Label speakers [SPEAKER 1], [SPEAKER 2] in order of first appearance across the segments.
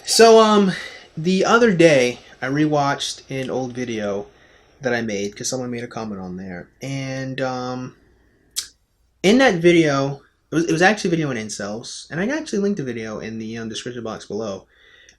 [SPEAKER 1] The other day I rewatched an old video that I made because someone made a comment on there, and in that video, it was actually a video on incels, and I actually linked the video in the description box below.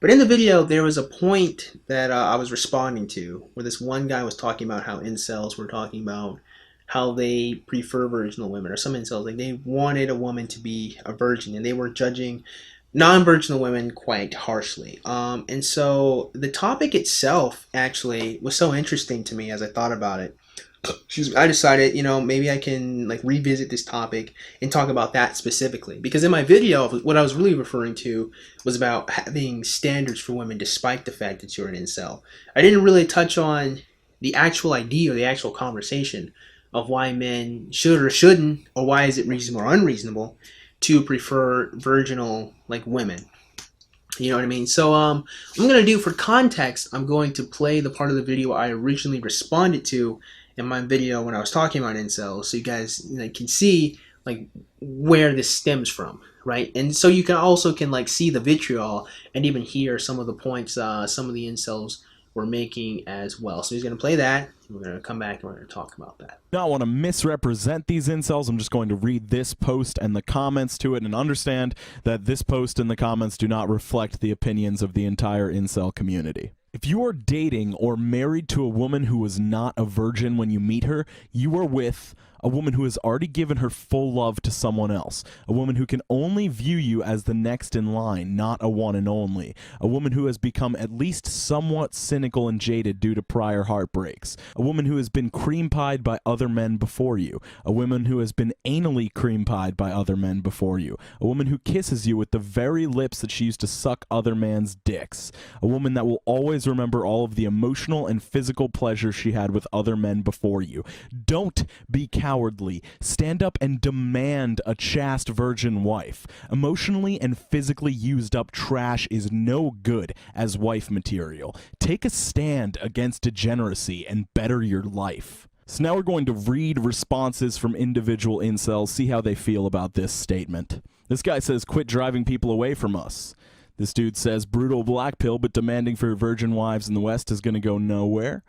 [SPEAKER 1] But in the video, there was a point that I was responding to, where this one guy was talking about how incels were talking about how they prefer virginal women, or some incels, like they wanted a woman to be a virgin, and they were judging non-virginal women quite harshly. And so the topic itself actually was so interesting to me as I thought about it. Excuse me. I decided, maybe I can like revisit this topic and talk about that specifically. Because in my video, what I was really referring to was about having standards for women despite the fact that you're an incel. I didn't really touch on the actual idea or the actual conversation of why men should or shouldn't, or why is it reasonable or unreasonable to prefer virginal like women. You know what I mean? So I'm going to do, for context, I'm going to play the part of the video I originally responded to in my video when I was talking about incels, so you guys can see like where this stems from, right? And so you can also like see the vitriol and even hear some of the points some of the incels were making as well. So he's going to play that. We're going to come back and we're going to talk about that.
[SPEAKER 2] Not want to misrepresent these incels. I'm just going to read this post and the comments to it and understand that this post and the comments do not reflect the opinions of the entire incel community. If you are dating or married to a woman who is not a virgin when you meet her, you are with a woman who has already given her full love to someone else, a woman who can only view you as the next in line, not a one and only, a woman who has become at least somewhat cynical and jaded due to prior heartbreaks, a woman who has been cream-pied by other men before you, a woman who has been anally cream-pied by other men before you, a woman who kisses you with the very lips that she used to suck other men's dicks, a woman that will always remember all of the emotional and physical pleasure she had with other men before you. Don't be cowardly. Stand up and demand a chaste virgin wife. Emotionally and physically used up trash is no good as wife material. Take a stand against degeneracy and better your life. So now we're going to read responses from individual incels, see how they feel about this statement. This guy says, quit driving people away from us. This dude says, brutal black pill, but demanding for virgin wives in the West is going to go nowhere.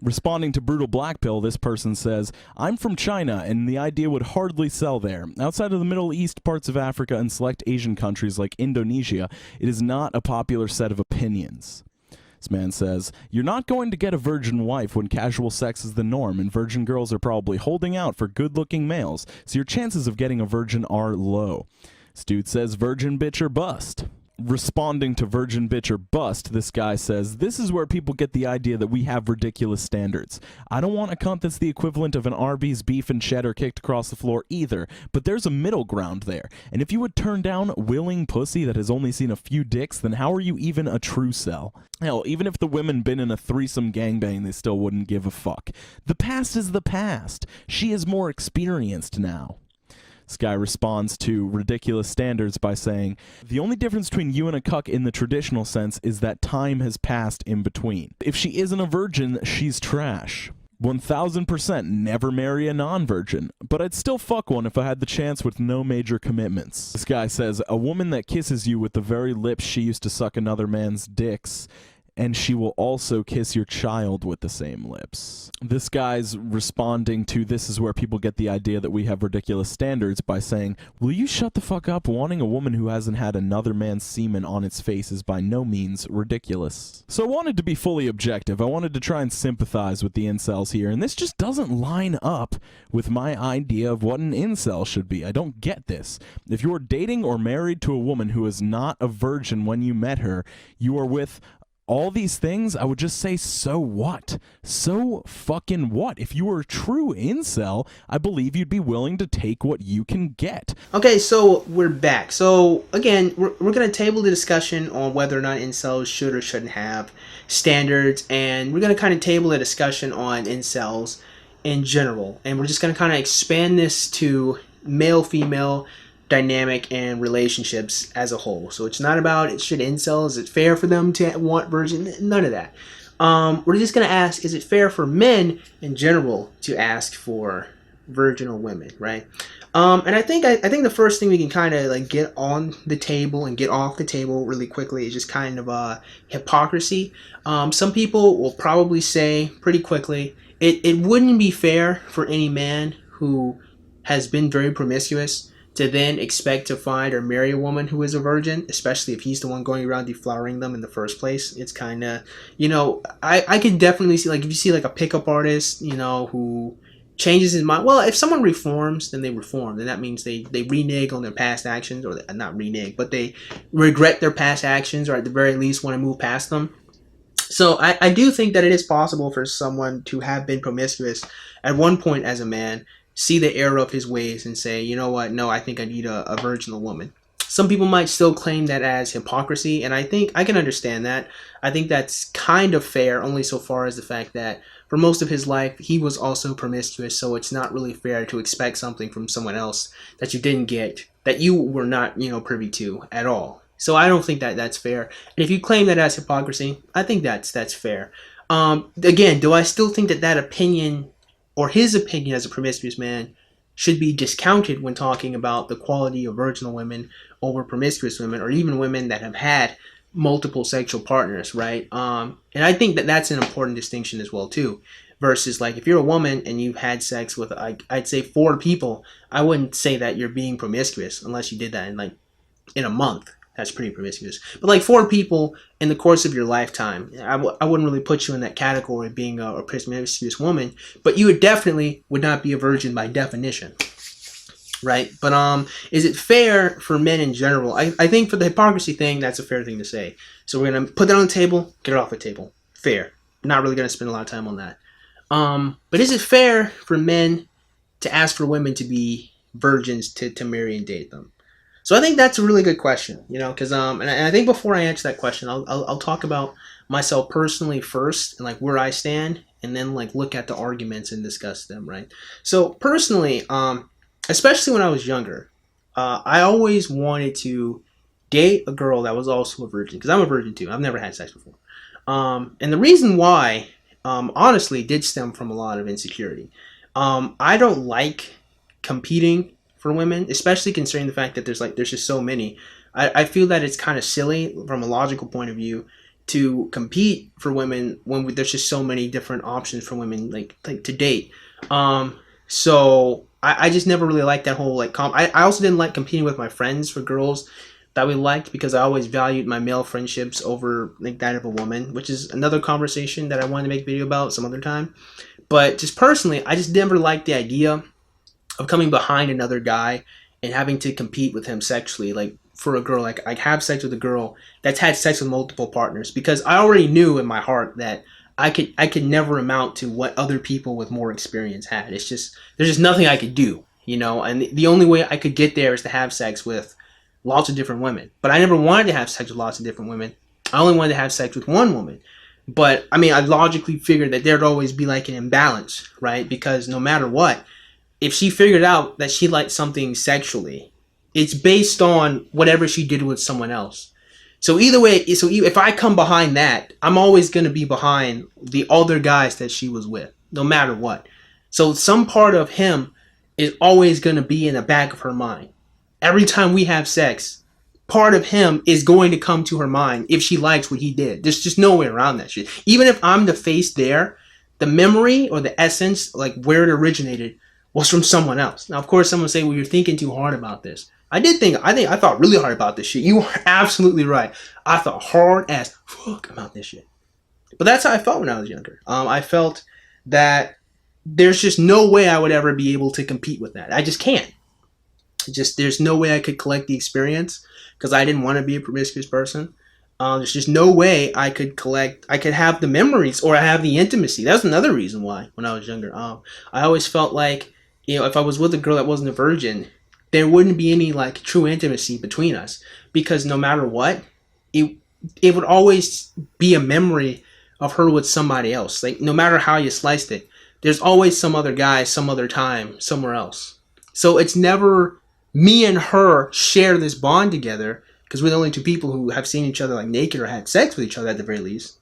[SPEAKER 2] Responding to brutal black pill, this person says, I'm from China, and the idea would hardly sell there. Outside of the Middle East, parts of Africa, and select Asian countries like Indonesia, it is not a popular set of opinions. This man says, you're not going to get a virgin wife when casual sex is the norm, and virgin girls are probably holding out for good-looking males, so your chances of getting a virgin are low. This dude says, virgin bitch or bust. Responding to virgin bitch or bust, this guy says, this is where people get the idea that we have ridiculous standards. I don't want a cunt that's the equivalent of an Arby's beef and cheddar kicked across the floor either, but there's a middle ground there. And if you would turn down willing pussy that has only seen a few dicks, then how are you even a true cell? Hell, even if the women been in a threesome gangbang, they still wouldn't give a fuck. The past is the past. She is more experienced now. This guy responds to ridiculous standards by saying, the only difference between you and a cuck in the traditional sense is that time has passed in between. If she isn't a virgin, she's trash. 1000% never marry a non-virgin, but I'd still fuck one if I had the chance with no major commitments. This guy says, a woman that kisses you with the very lips she used to suck another man's dicks, and she will also kiss your child with the same lips. This guy's responding to, this is where people get the idea that we have ridiculous standards, by saying, will you shut the fuck up? Wanting a woman who hasn't had another man's semen on its face is by no means ridiculous. So I wanted to be fully objective. I wanted to try and sympathize with the incels here, and this just doesn't line up with my idea of what an incel should be. I don't get this. If you're dating or married to a woman who is not a virgin when you met her, you are with all these things, I would just say, so what? So fucking what? If you were a true incel, I believe you'd be willing to take what you can get.
[SPEAKER 1] Okay, so we're back. So again, we're going to table the discussion on whether or not incels should or shouldn't have standards, and we're going to kind of table the discussion on incels in general, and we're just going to kind of expand this to male-female dynamic and relationships as a whole. So it's not about, it should incels, is it fair for them to want virgin? None of that. We're just going to ask, is it fair for men in general to ask for virginal women, right? And I think the first thing we can kind of like get on the table and get off the table really quickly is just kind of hypocrisy. Some people will probably say pretty quickly it wouldn't be fair for any man who has been very promiscuous to then expect to find or marry a woman who is a virgin, especially if he's the one going around deflowering them in the first place. It's kind of, I could definitely see, like, if you see like a pickup artist, who changes his mind. Well, if someone reforms, then they reform. Then that means they renege on their past actions, or not renege, but they regret their past actions, or at the very least want to move past them. So I do think that it is possible for someone to have been promiscuous at one point as a man, see the error of his ways, and say, you know what, no, I think I need a virginal woman. Some people might still claim that as hypocrisy, and I think I can understand that. I think that's kind of fair, only so far as the fact that for most of his life, he was also promiscuous, so it's not really fair to expect something from someone else that you didn't get, that you were not, privy to at all. So I don't think that that's fair. And if you claim that as hypocrisy, I think that's fair. Again, do I still think that that opinion, or his opinion as a promiscuous man, should be discounted when talking about the quality of virginal women over promiscuous women, or even women that have had multiple sexual partners, right? And I think that that's an important distinction as well too. Versus, like, if you're a woman and you've had sex with, I'd say 4 people, I wouldn't say that you're being promiscuous unless you did that in a month. That's pretty promiscuous. But like 4 people in the course of your lifetime, I wouldn't really put you in that category of being a promiscuous woman. But you definitely would not be a virgin by definition, right? But is it fair for men in general? I think for the hypocrisy thing, that's a fair thing to say. So we're gonna put that on the table, get it off the table. Fair. Not really gonna spend a lot of time on that. But is it fair for men to ask for women to be virgins to marry and date them? So I think that's a really good question, because and I think before I answer that question, I'll talk about myself personally first, and like where I stand, and then like look at the arguments and discuss them, right? So personally, especially when I was younger, I always wanted to date a girl that was also a virgin, because I'm a virgin too. I've never had sex before, and the reason why, honestly, did stem from a lot of insecurity. I don't like competing for women, especially considering the fact that there's just so many. I feel that it's kind of silly from a logical point of view to compete for women when there's just so many different options for women like to date. So I just never really liked that whole I also didn't like competing with my friends for girls that we liked, because I always valued my male friendships over like that of a woman, which is another conversation that I wanted to make a video about some other time. But just personally, I just never liked the idea of coming behind another guy and having to compete with him sexually, like for a girl, like I have sex with a girl that's had sex with multiple partners, because I already knew in my heart that I could never amount to what other people with more experience had. It's just, there's just nothing I could do, and the only way I could get there is to have sex with lots of different women. But I never wanted to have sex with lots of different women. I only wanted to have sex with one woman. But I mean, I logically figured that there'd always be like an imbalance, right? Because no matter what, if she figured out that she liked something sexually, it's based on whatever she did with someone else. So either way, if I come behind that, I'm always going to be behind the other guys that she was with, no matter what. So some part of him is always going to be in the back of her mind. Every time we have sex, part of him is going to come to her mind if she likes what he did. There's just no way around that shit. Even if I'm the face there, the memory or the essence, like where it originated, was from someone else. Now, of course, someone will say, well, you're thinking too hard about this. I thought really hard about this shit. You are absolutely right. I thought hard as fuck about this shit. But that's how I felt when I was younger. I felt that there's just no way I would ever be able to compete with that. I just can't. There's no way I could collect the experience, because I didn't want to be a promiscuous person. There's just no way I could have the memories, or I have the intimacy. That was another reason why when I was younger. I always felt like, if I was with a girl that wasn't a virgin, there wouldn't be any like true intimacy between us, because no matter what, it would always be a memory of her with somebody else. Like, no matter how you sliced it, there's always some other guy, some other time, somewhere else. So it's never me and her share this bond together, because we're the only 2 people who have seen each other like naked or had sex with each other at the very least.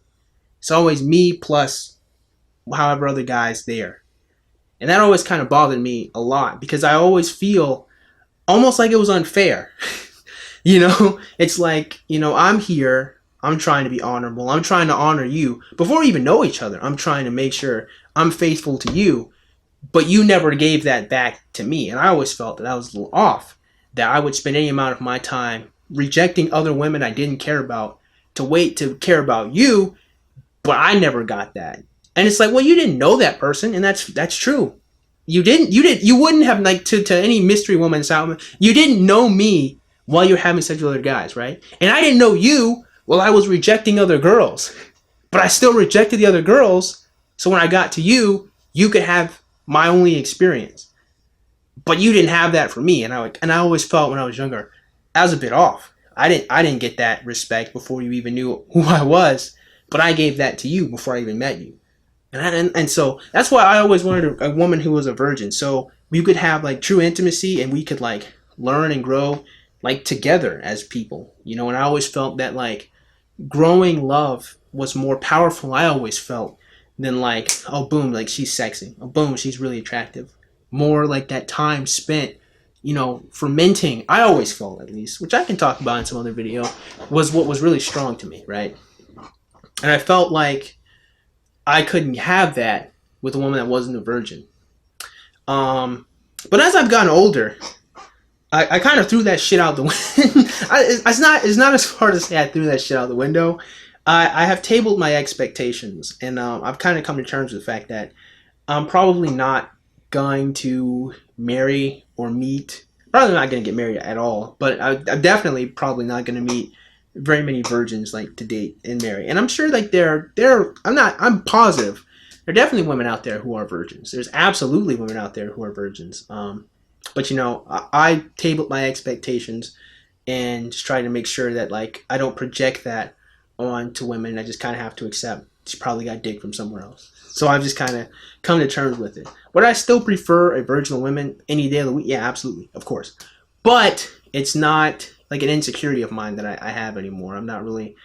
[SPEAKER 1] It's always me plus however other guys there. And that always kind of bothered me a lot because I always feel almost like it was unfair. You know, it's like, you know, I'm here, I'm trying to be honorable, I'm trying to honor you. Before we even know each other, I'm trying to make sure I'm faithful to you, but you never gave that back to me. And I always felt that I was a little off, that I would spend any amount of my time rejecting other women I didn't care about to wait to care about you, but I never got that. And it's like, well, you didn't know that person, and that's true. You wouldn't have, like, to any mystery woman out, you didn't know me while you're having sex with other guys, right? And I didn't know you while I was rejecting other girls. But I still rejected the other girls, so when I got to you, you could have my only experience. But you didn't have that for me, and I always felt when I was younger, I was a bit off. I didn't get that respect before you even knew who I was, but I gave that to you before I even met you. And so that's why I always wanted a woman who was a virgin, so we could have like true intimacy and we could like learn and grow like together as people, you know. And I always felt that like growing love was more powerful. I always felt than like, oh boom, like she's sexy, oh boom, she's really attractive. More like that time spent, you know, fermenting. I always felt, at least, which I can talk about in some other video, was what was really strong to me, right? And I felt like I couldn't have that with a woman that wasn't a virgin. But as I've gotten older, I kind of threw that shit out the window. It's not as hard to say I threw that shit out the window. I have tabled my expectations, and I've kind of come to terms with the fact that I'm probably not going to marry or meet. Probably not going to get married at all, but I'm definitely probably not going to meet very many virgins like to date and marry. And I'm sure like I'm positive there are definitely women out there who are virgins. There's absolutely women out there who are virgins. But you know, I tabled my expectations and just try to make sure that like I don't project that onto women. I just kind of have to accept she probably got dick from somewhere else. So I've just kind of come to terms with it. Would I still prefer a virginal woman any day of the week? Yeah, absolutely, of course. But it's not like an insecurity of mine that I have anymore. I'm not really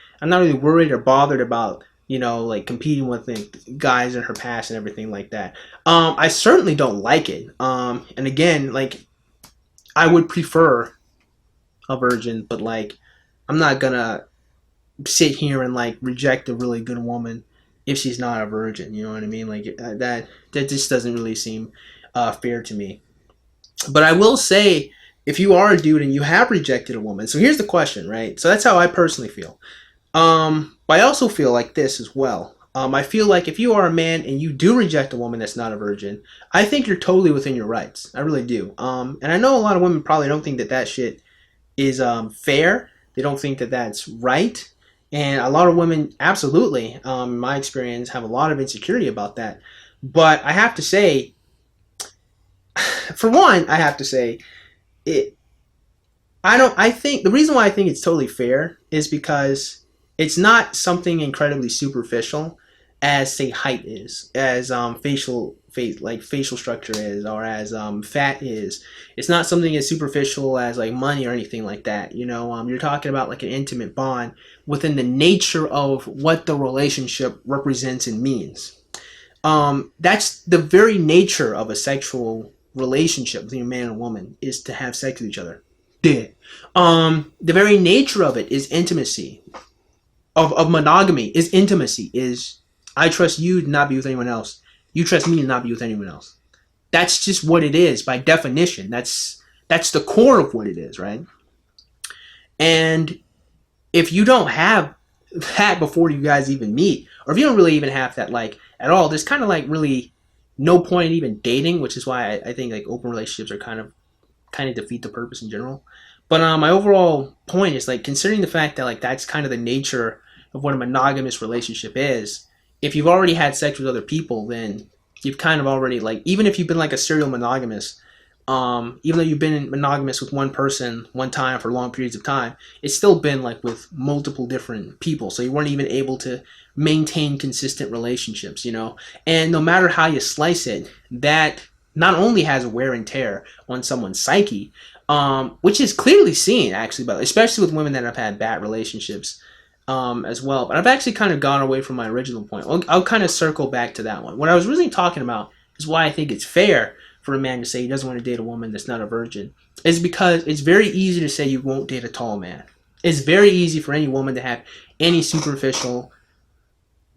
[SPEAKER 1] worried or bothered about, you know, like competing with the guys in her past and everything like that. I certainly don't like it. And again, like I would prefer a virgin, but like I'm not gonna sit here and like reject a really good woman if she's not a virgin. You know what I mean? Like that just doesn't really seem fair to me. But I will say, if you are a dude and you have rejected a woman, so here's the question, right? So that's how I personally feel. But I also feel like this as well. I feel like if you are a man and you do reject a woman that's not a virgin, I think you're totally within your rights. I really do. And I know a lot of women probably don't think that shit is fair. They don't think that that's right. And a lot of women, absolutely, in my experience, have a lot of insecurity about that. But I have to say, for one, I have to say, it. I think the reason why I think it's totally fair is because it's not something incredibly superficial as say height is, as facial structure is, or as fat is. It's not something as superficial as like money or anything like that. You know, you're talking about like an intimate bond within the nature of what the relationship represents and means. That's the very nature of a sexual relationship between a man and a woman, is to have sex with each other. Yeah. The very nature of it is intimacy. Of monogamy is intimacy. Is I trust you to not be with anyone else. You trust me to not be with anyone else. That's just what it is by definition. That's the core of what it is, right? And if you don't have that before you guys even meet, or if you don't really even have that like at all, there's kind of like really no point in even dating, which is why I think like open relationships are kind of defeat the purpose in general. But my overall point is like considering the fact that like that's kind of the nature of what a monogamous relationship is. If you've already had sex with other people, then you've kind of already like, even if you've been like a serial monogamous, even though you've been monogamous with one person one time for long periods of time, it's still been like with multiple different people. So you weren't even able to maintain consistent relationships, you know. And no matter how you slice it, that not only has wear and tear on someone's psyche, which is clearly seen actually, but especially with women that have had bad relationships as well. But I've actually kind of gone away from my original point. I'll kind of circle back to that one. What I was really talking about is why I think it's fair for a man to say he doesn't want to date a woman that's not a virgin, is because it's very easy to say you won't date a tall man. It's very easy for any woman to have any superficial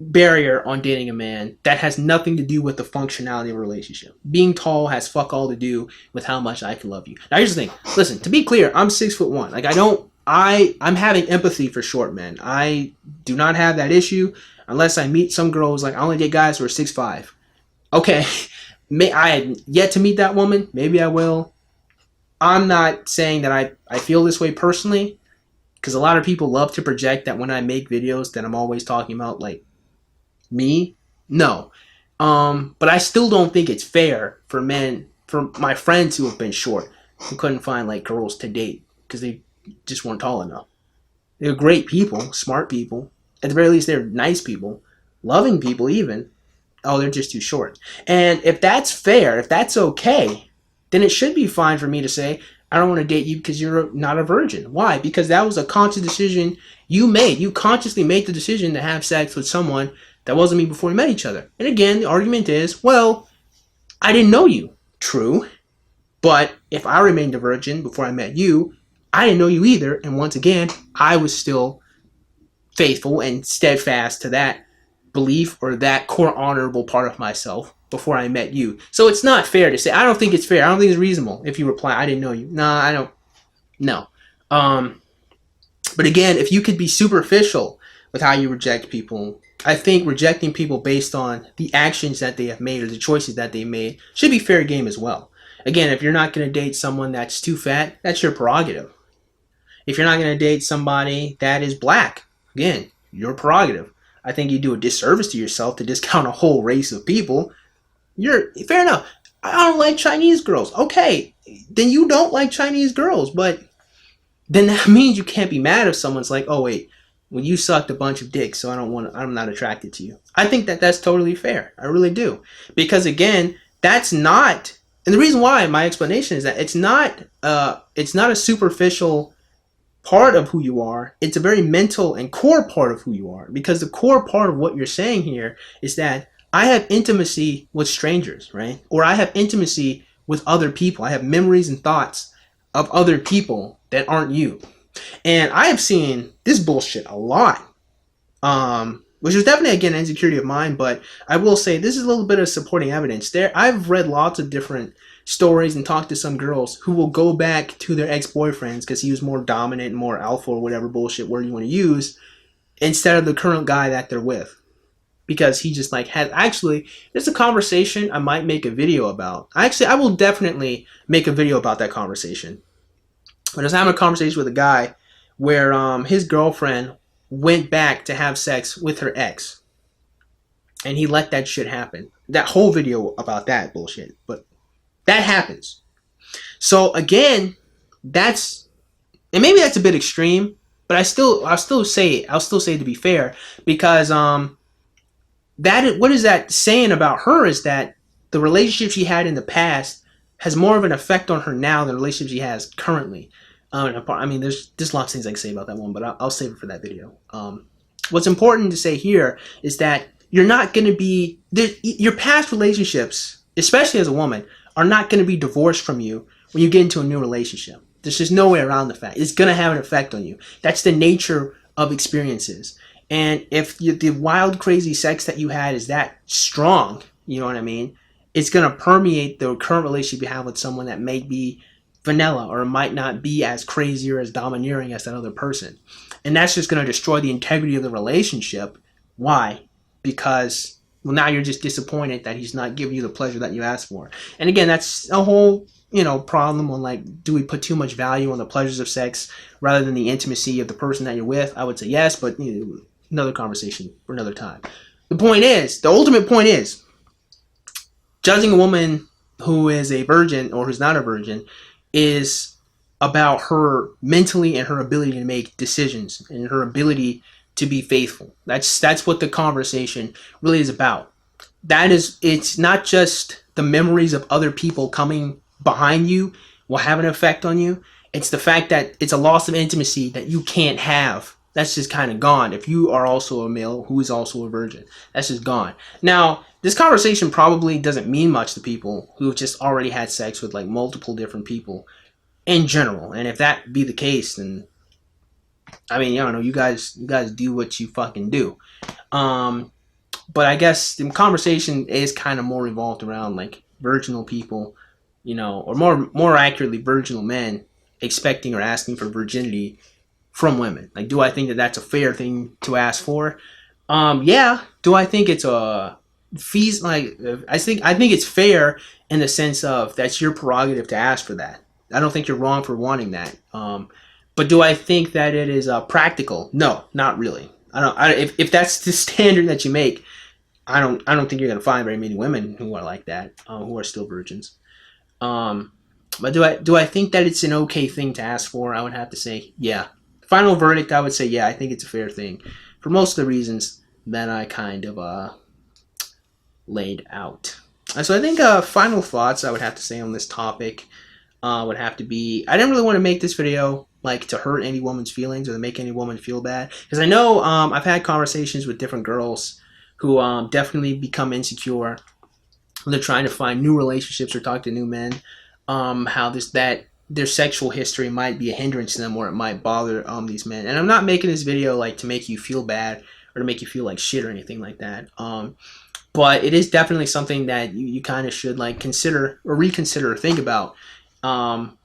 [SPEAKER 1] barrier on dating a man that has nothing to do with the functionality of a relationship. Being tall has fuck all to do with how much I can love you. Now here's the thing. Listen, to be clear, I'm 6'1". Like I'm having empathy for short men. I do not have that issue unless I meet some girls like I only date guys who are 6'5". Okay, I had yet to meet that woman. Maybe I will. I'm not saying that I feel this way personally, because a lot of people love to project that when I make videos that I'm always talking about like me. No. But I still don't think it's fair for men, for my friends who have been short, who couldn't find like girls to date because they just weren't tall enough. They're great people, smart people. At the very least, they're nice people, loving people even. Oh, they're just too short. And if that's fair, if that's okay, then it should be fine for me to say, I don't want to date you because you're not a virgin. Why? Because that was a conscious decision you made. You consciously made the decision to have sex with someone that wasn't me before we met each other. And again, the argument is, well, I didn't know you. True. But if I remained a virgin before I met you, I didn't know you either. And once again, I was still faithful and steadfast to that belief or that core honorable part of myself before I met you. So it's not fair to say, I don't think it's fair. I don't think it's reasonable if you reply, I didn't know you. Nah, I don't. No. But again, if you could be superficial with how you reject people, I think rejecting people based on the actions that they have made or the choices that they made should be fair game as well. Again, if you're not going to date someone that's too fat, that's your prerogative. If you're not going to date somebody that is black, again, your prerogative. I think you do a disservice to yourself to discount a whole race of people. You're fair enough. I don't like Chinese girls. Okay, then you don't like Chinese girls, but then that means you can't be mad if someone's like, oh wait, well you sucked a bunch of dicks, so I'm not attracted to you. I think that that's totally fair. I really do. Because again, that's not, and the reason why my explanation is that it's not a superficial part of who you are. It's a very mental and core part of who you are. Because the core part of what you're saying here is that I have intimacy with strangers, right? Or I have intimacy with other people. I have memories and thoughts of other people that aren't you. And I have seen this bullshit a lot, which is definitely, again, an insecurity of mine, but I will say this is a little bit of supporting evidence. I've read lots of different stories and talked to some girls who will go back to their ex-boyfriends because he was more dominant, more alpha, or whatever bullshit word you want to use, instead of the current guy that they're with. Because he just like had, actually, there's a conversation I might make a video about. I will definitely make a video about that conversation. I was having a conversation with a guy where his girlfriend went back to have sex with her ex. And he let that shit happen. That whole video about that bullshit. But that happens. So again, and maybe that's a bit extreme, but I'll still say to be fair, because what is that saying about her is that the relationship she had in the past has more of an effect on her now than the relationship she has currently. I mean, there's lots of things I can say about that one, but I'll save it for that video. What's important to say here is that you're not going to be, your past relationships, especially as a woman, are not going to be divorced from you when you get into a new relationship. There's just no way around the fact. It's going to have an effect on you. That's the nature of experiences. And if the wild, crazy sex that you had is that strong, you know what I mean? It's going to permeate the current relationship you have with someone that may be vanilla or might not be as crazy or as domineering as that other person. And that's just going to destroy the integrity of the relationship. Why? Because, well, now you're just disappointed that he's not giving you the pleasure that you asked for. And again, that's a whole, problem on like, do we put too much value on the pleasures of sex rather than the intimacy of the person that you're with? I would say yes, but another conversation for another time. The ultimate point is, judging a woman who is a virgin or who's not a virgin is about her mentally and her ability to make decisions and her ability to be faithful. That's what the conversation really is about. It's not just the memories of other people coming behind you will have an effect on you. It's the fact that it's a loss of intimacy that you can't have That's just kind of gone. If you are also a male who is also a virgin, that's just gone. Now, this conversation probably doesn't mean much to people who have just already had sex with like multiple different people in general. And if that be the case, then I mean, I don't know, you guys do what you fucking do. Um, but I guess the conversation is kind of more revolved around like virginal people, you know, or more accurately, virginal men expecting or asking for virginity from women. Like, do I think that that's a fair thing to ask for? Yeah. Do I think it's a fees? Like, I think it's fair in the sense of that's your prerogative to ask for that. I don't think you're wrong for wanting that. But do I think that it is practical? No, not really. I don't. If that's the standard that you make, I don't think you're gonna find very many women who are like that, who are still virgins. Um, but do I think that it's an okay thing to ask for? I would have to say, yeah. Final verdict, I would say, yeah. I think it's a fair thing, for most of the reasons that I kind of laid out. So I think final thoughts I would have to say on this topic would have to be, I didn't really want to make this video like to hurt any woman's feelings or to make any woman feel bad, because I know I've had conversations with different girls who definitely become insecure when they're trying to find new relationships or talk to new men. How that their sexual history might be a hindrance to them, or it might bother these men. And I'm not making this video like to make you feel bad or to make you feel like shit or anything like that. But it is definitely something that you kind of should like consider or reconsider or think about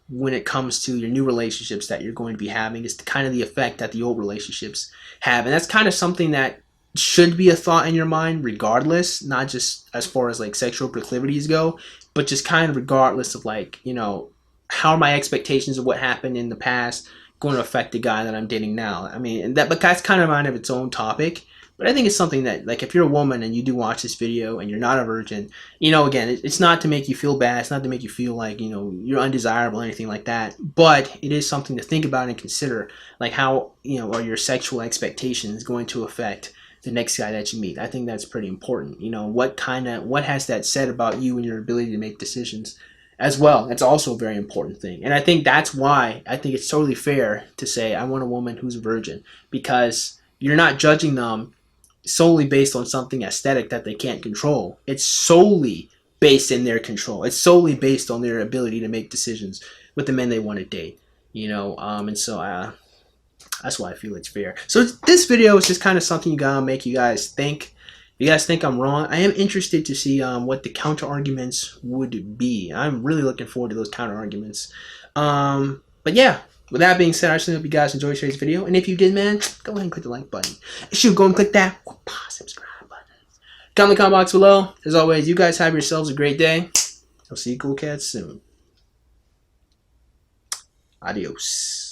[SPEAKER 1] when it comes to your new relationships that you're going to be having. Is kind of the effect that the old relationships have, and that's kind of something that should be a thought in your mind regardless, not just as far as like sexual proclivities go, but just kind of regardless of like, you know, how are my expectations of what happened in the past going to affect the guy that I'm dating now. I mean, but that's kind of mind of its own topic. But I think it's something that, like, if you're a woman and you do watch this video and you're not a virgin, you know, again, it's not to make you feel bad. It's not to make you feel like, you know, you're undesirable or anything like that. But it is something to think about and consider, like how, you know, are your sexual expectations going to affect the next guy that you meet. I think that's pretty important. You know, what has that said about you and your ability to make decisions as well? That's also a very important thing. And I think that's why I think it's totally fair to say I want a woman who's a virgin, because you're not judging them solely based on something aesthetic that they can't control. It's solely based in their control. It's solely based on their ability to make decisions with the men they want to date. You know, and so that's why I feel it's fair. So this video is just kind of something you gotta make you guys think. If you guys think I'm wrong, I am interested to see what the counter arguments would be. I'm really looking forward to those counter arguments. But yeah, with that being said, I just hope you guys enjoyed today's video. And if you did, man, go ahead and click the like button. Shoot, go and click that subscribe button. Comment in the comment box below. As always, you guys have yourselves a great day. I'll see you cool cats soon. Adios.